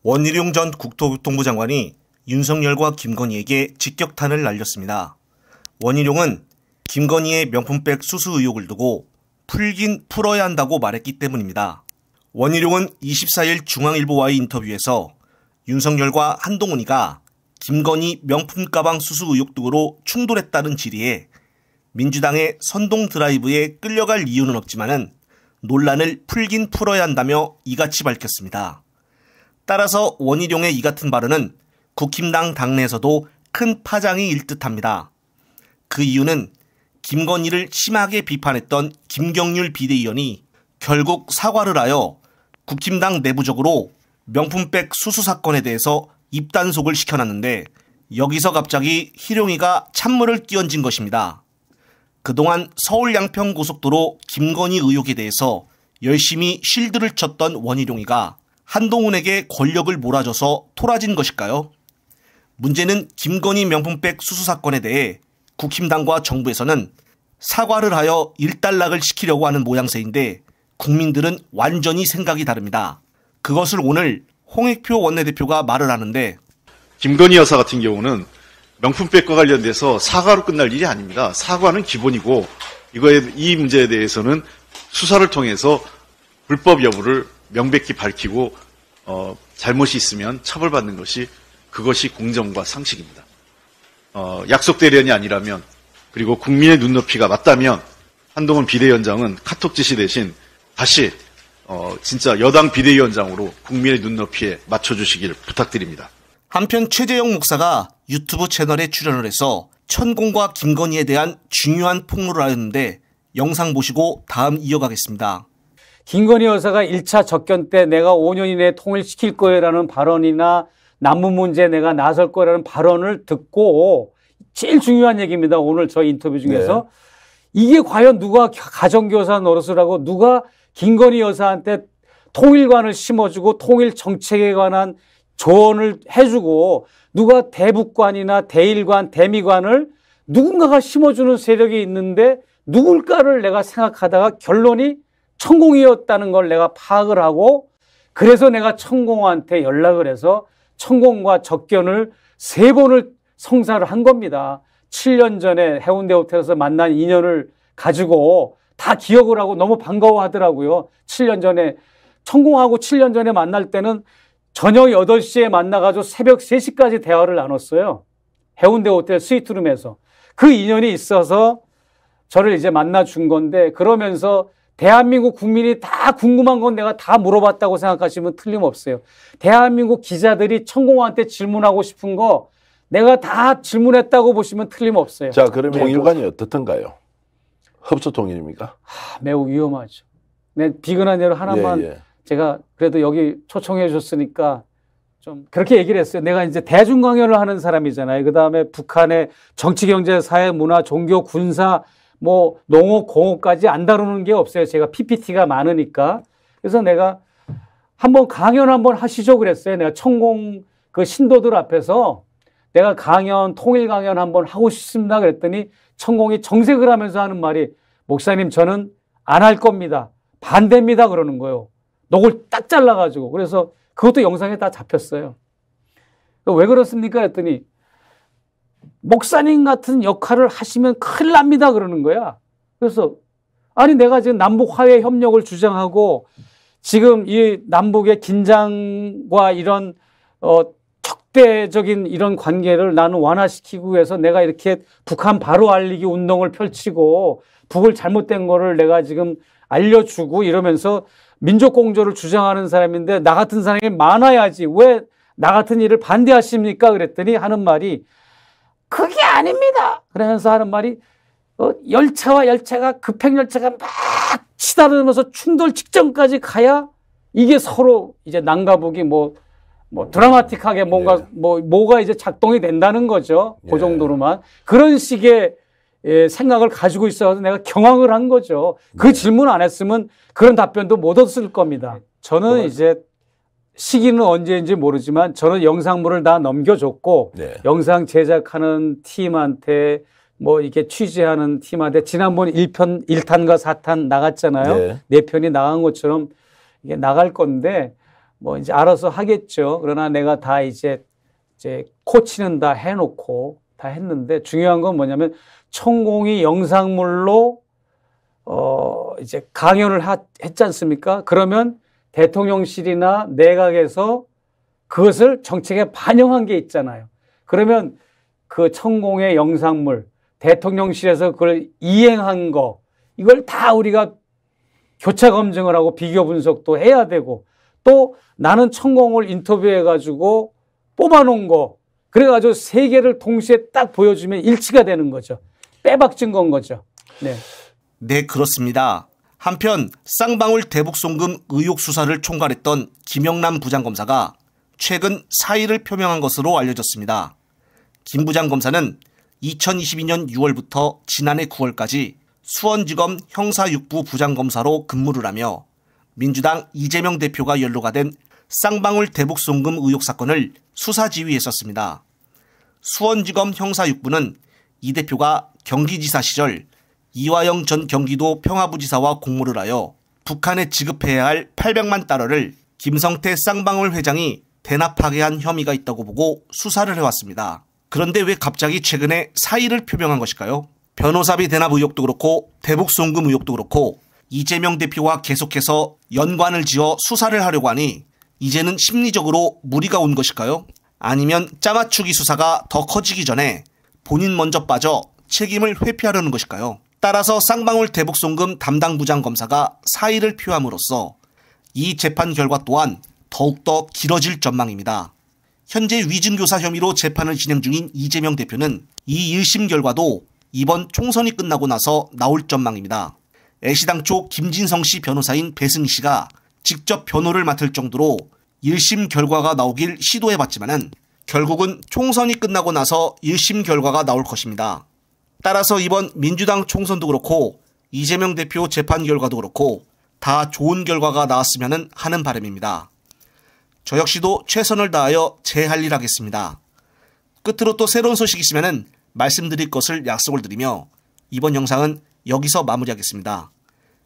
원희룡 전 국토교통부 장관이 윤석열과 김건희에게 직격탄을 날렸습니다. 원희룡은 김건희의 명품백 수수 의혹을 두고 풀긴 풀어야 한다고 말했기 때문입니다. 원희룡은 24일 중앙일보와의 인터뷰에서 윤석열과 한동훈이가 김건희 명품 가방 수수 의혹 등으로 충돌했다는 질의에 민주당의 선동 드라이브에 끌려갈 이유는 없지만은 논란을 풀긴 풀어야 한다며 이같이 밝혔습니다. 따라서 원희룡의 이 같은 발언은 국힘당 당내에서도 큰 파장이 일 듯합니다. 그 이유는 김건희를 심하게 비판했던 김경률 비대위원이 결국 사과를 하여 국힘당 내부적으로 명품백 수수 사건에 대해서 입단속을 시켜놨는데 여기서 갑자기 희룡이가 찬물을 끼얹은 것입니다. 그동안 서울 양평고속도로 김건희 의혹에 대해서 열심히 쉴드를 쳤던 원희룡이가 한동훈에게 권력을 몰아줘서 토라진 것일까요? 문제는 김건희 명품백 수수 사건에 대해 국힘당과 정부에서는 사과를 하여 일단락을 시키려고 하는 모양새인데 국민들은 완전히 생각이 다릅니다. 그것을 오늘 홍익표 원내대표가 말을 하는데 김건희 여사 같은 경우는 명품백과 관련돼서 사과로 끝날 일이 아닙니다. 사과는 기본이고 이 문제에 대해서는 수사를 통해서 불법 여부를 명백히 밝히고 잘못이 있으면 처벌받는 것이 그것이 공정과 상식입니다. 약속 대련이 아니라면 그리고 국민의 눈높이가 맞다면 한동훈 비대위원장은 카톡 지시 대신 다시 진짜 여당 비대위원장으로 국민의 눈높이에 맞춰주시길 부탁드립니다. 한편 최재형 목사가 유튜브 채널에 출연을 해서 천공과 김건희에 대한 중요한 폭로를 하였는데 영상 보시고 다음 이어가겠습니다. 김건희 여사가 1차 접견 때 내가 5년 이내에 통일시킬 거라는 발언이나 남북 문제에 내가 나설 거라는 발언을 듣고 제일 중요한 얘기입니다. 오늘 저 인터뷰 중에서. 네. 이게 과연 누가 가정교사 노릇을 하고 누가 김건희 여사한테 통일관을 심어주고 통일 정책에 관한 조언을 해주고 누가 대북관이나 대일관, 대미관을 누군가가 심어주는 세력이 있는데 누굴까를 내가 생각하다가 결론이 천공이었다는 걸 내가 파악을 하고 그래서 내가 천공한테 연락을 해서 천공과 접견을 3번을 성사를 한 겁니다. 7년 전에 해운대 호텔에서 만난 인연을 가지고 다 기억을 하고 너무 반가워하더라고요. 7년 전에 천공하고 7년 전에 만날 때는 저녁 8시에 만나가지고 새벽 3시까지 대화를 나눴어요. 해운대 호텔 스위트룸에서. 그 인연이 있어서 저를 이제 만나준 건데 그러면서 대한민국 국민이 다 궁금한 건 내가 다 물어봤다고 생각하시면 틀림없어요. 대한민국 기자들이 천공한테 질문하고 싶은 거 내가 다 질문했다고 보시면 틀림없어요. 자, 그러면 통일관이 어떻던가요? 흡수 통일입니까? 매우 위험하죠. 네, 비근한 예로 하나만 제가 그래도 여기 초청해 주셨으니까 좀 그렇게 얘기를 했어요. 내가 이제 대중 강연을 하는 사람이잖아요. 그다음에 북한의 정치, 경제, 사회, 문화, 종교, 군사, 뭐 농업, 공업까지 안 다루는 게 없어요. 제가 PPT가 많으니까. 그래서 내가 한번 강연 한번 하시죠 그랬어요. 내가 천공 그 신도들 앞에서 내가 강연, 통일 강연 한번 하고 싶습니다 그랬더니 천공이 정색을 하면서 하는 말이 목사님 저는 안 할 겁니다. 반대입니다 그러는 거예요. 녹을 딱 잘라가지고. 그래서 그것도 영상에 다 잡혔어요. 왜 그렇습니까? 했더니 목사님 같은 역할을 하시면 큰일 납니다 그러는 거야. 그래서 아니 내가 지금 남북 화해 협력을 주장하고 지금 이 남북의 긴장과 이런 적대적인 이런 관계를 나는 완화시키기 위해서 내가 이렇게 북한 바로 알리기 운동을 펼치고 북을 잘못된 거를 내가 지금 알려주고 이러면서 민족공조를 주장하는 사람인데 나 같은 사람이 많아야지 왜 나 같은 일을 반대하십니까? 그랬더니 하는 말이 그게 아닙니다. 그러면서 하는 말이 열차와 열차가 급행열차가 막 치다르면서 충돌 직전까지 가야 이게 서로 이제 남과 북이 뭐 드라마틱하게 뭔가 뭐가 이제 작동이 된다는 거죠. 그 정도로만 그런 식의 생각을 가지고 있어서 내가 경악을 한 거죠. 그 질문 안 했으면 그런 답변도 못 얻었을 겁니다. 저는 이제 시기는 언제인지 모르지만 저는 영상물을 다 넘겨줬고 영상 제작하는 팀한테 뭐 이렇게 취재하는 팀한테 지난번 1탄과 4탄 나갔잖아요. 4편이 나간 것처럼 이게 나갈 건데 뭐 이제 알아서 하겠죠. 그러나 내가 다 이제 코치는 다 해놓고 다 했는데 중요한 건 뭐냐면 천공이 영상물로 이제 강연을 했지 않습니까? 그러면 대통령실이나 내각에서 그것을 정책에 반영한 게 있잖아요. 그러면 그 천공의 영상물, 대통령실에서 그걸 이행한 거, 이걸 다 우리가 교차 검증을 하고 비교 분석도 해야 되고, 또 나는 천공을 인터뷰해가지고 뽑아놓은 거, 그래가지고 세 개를 동시에 딱 보여주면 일치가 되는 거죠. 빼박진 건 거죠. 네. 네, 그렇습니다. 한편 쌍방울 대북송금 의혹 수사를 총괄했던 김영남 부장검사가 최근 사의를 표명한 것으로 알려졌습니다. 김 부장검사는 2022년 6월부터 지난해 9월까지 수원지검 형사 6부 부장검사로 근무를 하며 민주당 이재명 대표가 연루가 된 쌍방울 대북송금 의혹 사건을 수사 지휘했었습니다. 수원지검 형사 6부는 이 대표가 경기지사 시절 이화영 전 경기도 평화부지사와 공모를 하여 북한에 지급해야 할 800만 달러를 김성태 쌍방울 회장이 대납하게 한 혐의가 있다고 보고 수사를 해왔습니다. 그런데 왜 갑자기 최근에 사의를 표명한 것일까요? 변호사비 대납 의혹도 그렇고 대북송금 의혹도 그렇고 이재명 대표와 계속해서 연관을 지어 수사를 하려고 하니 이제는 심리적으로 무리가 온 것일까요? 아니면 짜맞추기 수사가 더 커지기 전에 본인 먼저 빠져 책임을 회피하려는 것일까요? 따라서 쌍방울 대북송금 담당 부장검사가 사의를 표함으로써 이 재판 결과 또한 더욱더 길어질 전망입니다. 현재 위증교사 혐의로 재판을 진행 중인 이재명 대표는 이 1심 결과도 이번 총선이 끝나고 나서 나올 전망입니다. 애시당초 김진성 씨 변호사인 배승희 씨가 직접 변호를 맡을 정도로 1심 결과가 나오길 시도해봤지만은 결국은 총선이 끝나고 나서 1심 결과가 나올 것입니다. 따라서 이번 민주당 총선도 그렇고 이재명 대표 재판 결과도 그렇고 다 좋은 결과가 나왔으면 하는 바람입니다. 저 역시도 최선을 다하여 제 할 일 하겠습니다. 끝으로 또 새로운 소식이 있으면 말씀드릴 것을 약속을 드리며 이번 영상은 여기서 마무리하겠습니다.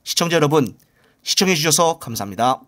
시청자 여러분, 시청해 주셔서 감사합니다.